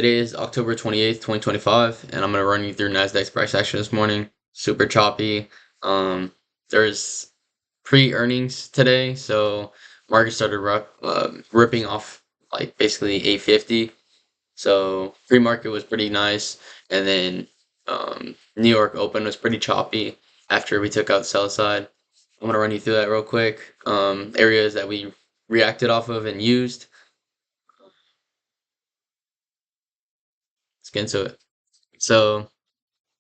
Today is October 28th, 2025, and I'm going to run you through Nasdaq's price action this morning. Super choppy. There's pre-earnings today, so market started ripping off like basically 850. So pre-market was pretty nice, and then New York Open was pretty choppy after we took out sell side. I'm going to run you through that real quick. Areas that we reacted off of and used. Let's get into it. So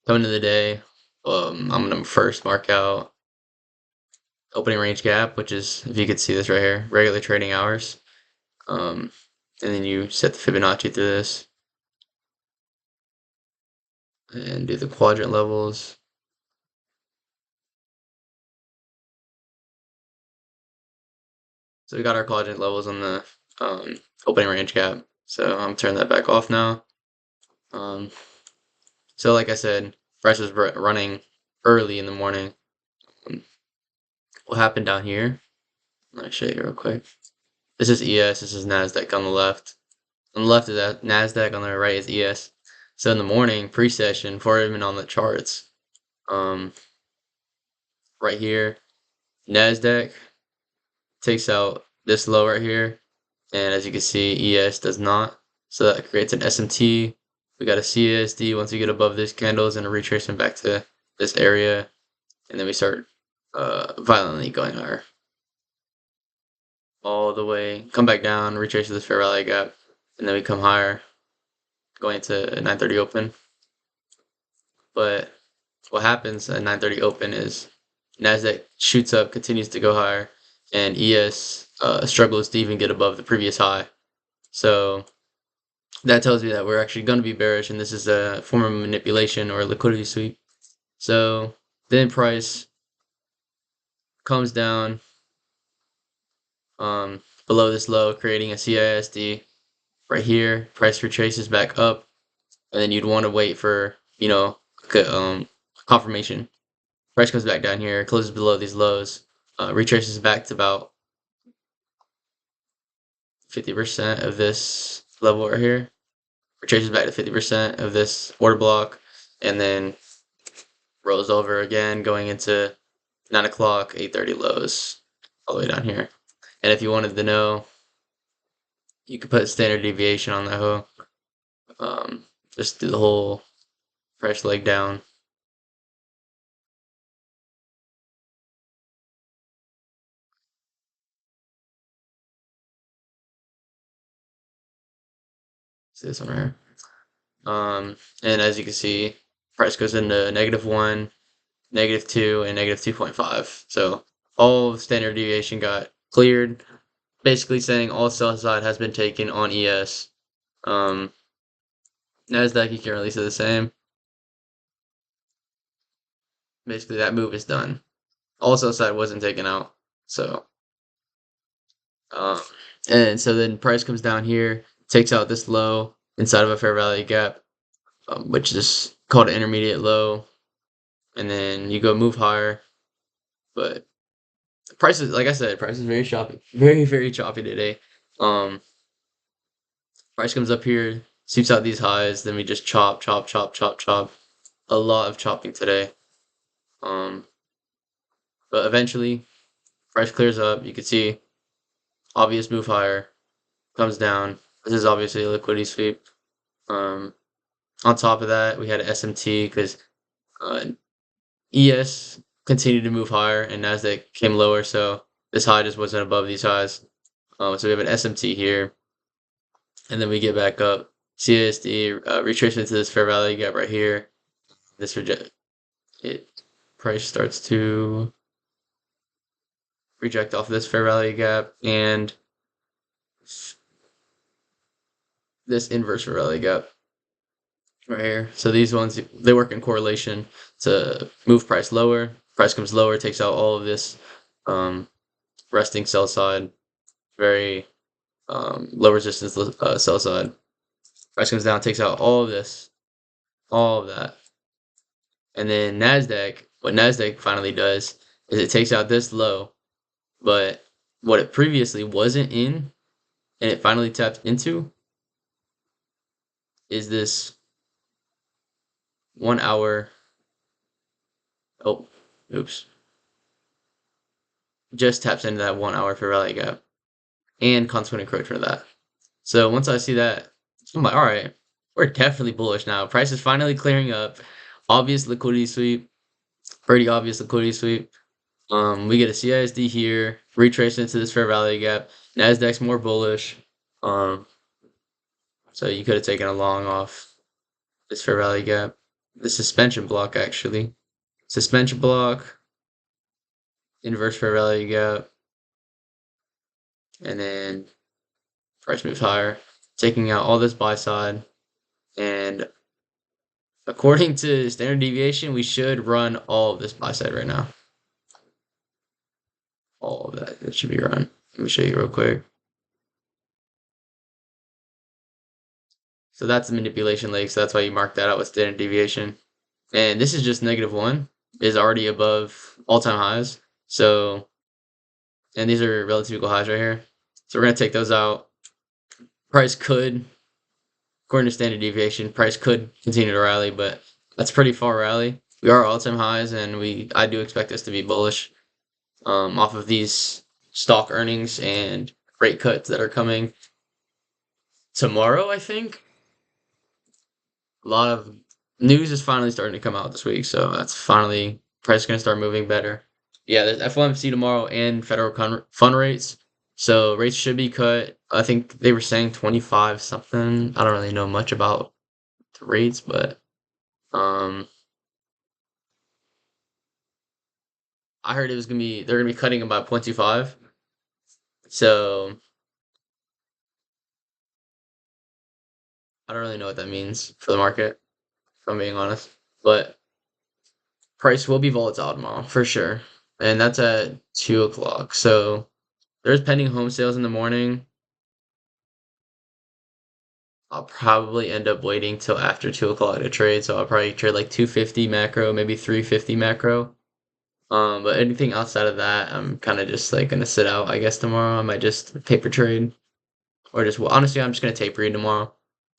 coming to the day, I'm gonna first mark out opening range gap, which is, if you could see this right here, regular trading hours. Um, and then you set the Fibonacci through this and do the quadrant levels. So we got our quadrant levels on the opening range gap. So I'm turning that back off now. So like I said, price was running early in the morning. What happened down here? I'll show you real quick. This is ES, this is Nasdaq on the left. On the left is Nasdaq, on the right is ES. So in the morning, pre-session, before even on the charts, right here, Nasdaq takes out this low right here, and as you can see, ES does not. So that creates an SMT. We got a CASD once we get above these candles, and a retracement back to this area, and then we start violently going higher. All the way, come back down, retrace to this fair value gap, and then we come higher, going to 9:30 open. But what happens at 9:30 open is Nasdaq shoots up, continues to go higher, and ES struggles to even get above the previous high. So that tells me that we're actually going to be bearish, and this is a form of manipulation or a liquidity sweep. So then price comes down below this low, creating a CISD right here. Price retraces back up, and then you'd want to wait for confirmation. Price comes back down here, closes below these lows, retraces back to about 50% of this level right here, retraces back to 50% of this order block, and then rolls over again, going into 9 o'clock, 8:30 lows, all the way down here. And if you wanted to know, you could put standard deviation on that hoe. Just do the whole price leg down. See this one right here. And as you can see, price goes into -1, -2, and -2.5. So all standard deviation got cleared, basically saying all sell side has been taken on ES. Nasdaq, you can't really say the same. Basically, that move is done. All sell side wasn't taken out. So, and so then price comes down here, takes out this low inside of a fair value gap, which is called an intermediate low, and then you go move higher. But price is, like I said, price is very choppy, very choppy today. Price comes up here, sweeps out these highs, then we just chop. A lot of chopping today. But eventually, price clears up. You can see obvious move higher, comes down. This is obviously a liquidity sweep. On top of that, we had an SMT because ES continued to move higher and Nasdaq came lower, so this high just wasn't above these highs. So we have an SMT here, and then we get back up. CASD retracement to this fair value gap right here. This price starts to reject off this fair value gap and this inverse fair value gap right here. So these ones, they work in correlation to move price lower. Price comes lower, takes out all of this resting sell side, very low resistance sell side. Price comes down, takes out all of this, all of that. And then Nasdaq, what Nasdaq finally does is it takes out this low, but what it previously wasn't in, and it finally tapped into, is this 1 hour. Oh, oops. Just taps into that 1 hour fair value gap and consequent encroachment of that. So once I see that, I'm like, all right, we're definitely bullish now. Price is finally clearing up. Obvious liquidity sweep, pretty obvious liquidity sweep. We get a CISD here, retrace into this fair value gap. Nasdaq's more bullish. Um, so you could have taken a long off this fair value gap. The suspension block actually. Suspension block, inverse fair value gap, and then price moves higher, taking out all this buy side. And according to standard deviation, we should run all of this buy side right now. All of that. It should be run. Let me show you real quick. So that's the manipulation leg. So that's why you mark that out with standard deviation. And this is just -1. Is already above all-time highs. So, and these are relative equal highs right here. So we're going to take those out. Price could, according to standard deviation, price could continue to rally, but that's pretty far rally. We are all-time highs, and I do expect this to be bullish off of these stock earnings and rate cuts that are coming tomorrow, I think. A lot of news is finally starting to come out this week, so that's finally price is going to start moving better. Yeah, there's FOMC tomorrow and federal fund rates, so rates should be cut. I think they were saying 25 something. I don't really know much about the rates, but I heard they're gonna be cutting about 0.25. So I don't really know what that means for the market, if I'm being honest. But price will be volatile tomorrow for sure, and that's at 2 o'clock. So there's pending home sales in the morning. I'll probably end up waiting till after 2 o'clock to trade. So I'll probably trade like 250 macro, maybe 350 macro. But anything outside of that, I'm kind of just like gonna sit out. I guess tomorrow I might just paper trade, or just well, honestly, I'm just gonna tape read tomorrow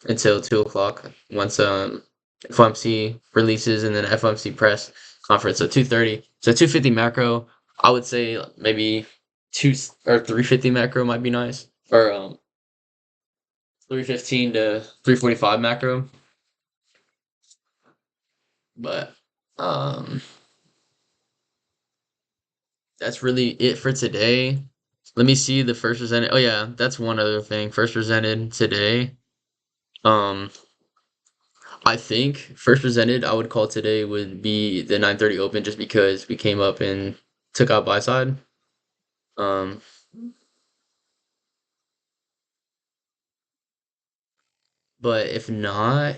until 2 o'clock once FOMC releases and then FOMC press conference. So 2:30, so 250 macro. I would say maybe 350 macro might be nice, or 315 to 345 macro. But um, that's really it for today. Let me see the first presented. Oh yeah, that's one other thing. First presented today. Um, I think first presented I would call today would be the 9:30 open just because we came up and took out buy side. Um, but if not,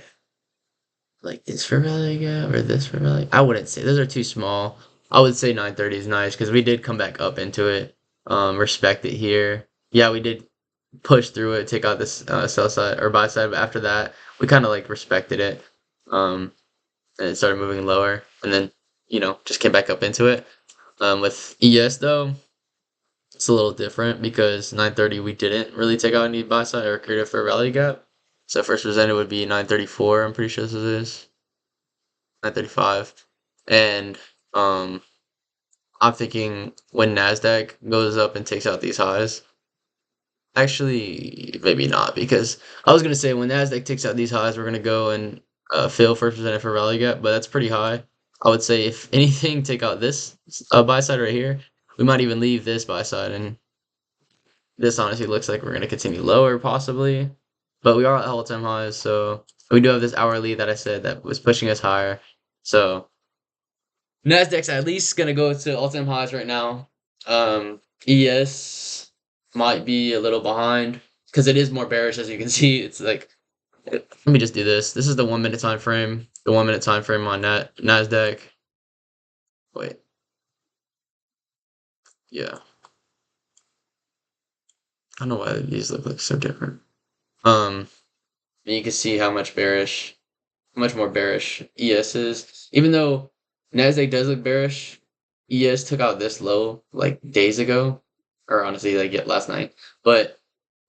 like this for value gap or this for value, I wouldn't say those are too small. I would say 9:30 is nice because we did come back up into it. Respect it here. Yeah, we did push through it, take out this sell side or buy side, but after that, we kind of like respected it. Um, and it started moving lower, and then just came back up into it. With ES though, it's a little different because 9:30 we didn't really take out any buy side or create a fair value gap. So first presented would be 9:34. I'm pretty sure this is 9:35, and I'm thinking when Nasdaq goes up and takes out these highs. Actually, maybe not because I was gonna say when Nasdaq takes out these highs, we're gonna go and fill first presented for value gap, but that's pretty high. I would say if anything, take out this buy side right here. We might even leave this buy side, and this honestly looks like we're gonna continue lower possibly, but we are at all-time highs, so we do have this hourly that I said that was pushing us higher. So Nasdaq's at least gonna go to all-time highs right now. ES might be a little behind because it is more bearish as you can see. It's like let me just do this. This is the 1 minute time frame. The 1 minute time frame on Nasdaq. Wait, yeah. I don't know why these look like so different. And you can see how much more bearish ES is. Even though Nasdaq does look bearish, ES took out this low like days ago, or honestly like last night. But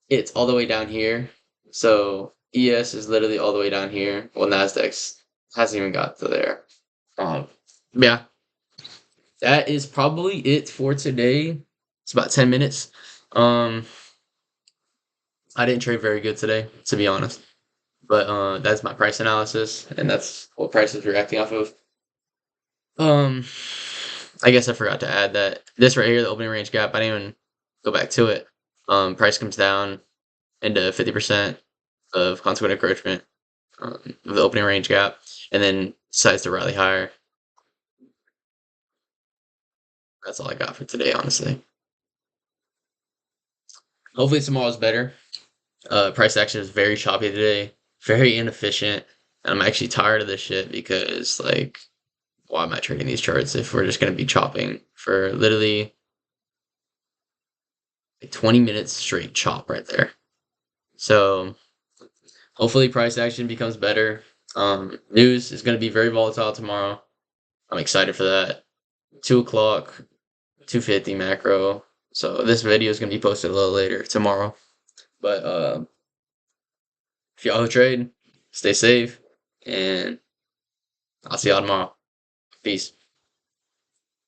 it's all the way down here. So ES is literally all the way down here. Well, Nasdaq's hasn't even got to there. Um, yeah, that is probably it for today. It's about 10 minutes. Um, I didn't trade very good today, to be honest. But that's my price analysis, and that's what price is reacting off of. Um, I guess I forgot to add that this right here, the opening range gap, I didn't even go back to it. Price comes down into 50% of consequent encroachment of the opening range gap, and then decides to rally higher. That's all I got for today, honestly. Hopefully tomorrow's better. Price action is very choppy today, very inefficient, and I'm actually tired of this shit because like, why am I trading these charts if we're just gonna be chopping for literally like 20 minutes straight chop right there? So hopefully price action becomes better. News is gonna be very volatile tomorrow. I'm excited for that. 2 o'clock, 250 macro. So this video is gonna be posted a little later tomorrow. But if y'all who trade, stay safe, and I'll see y'all tomorrow. Peace.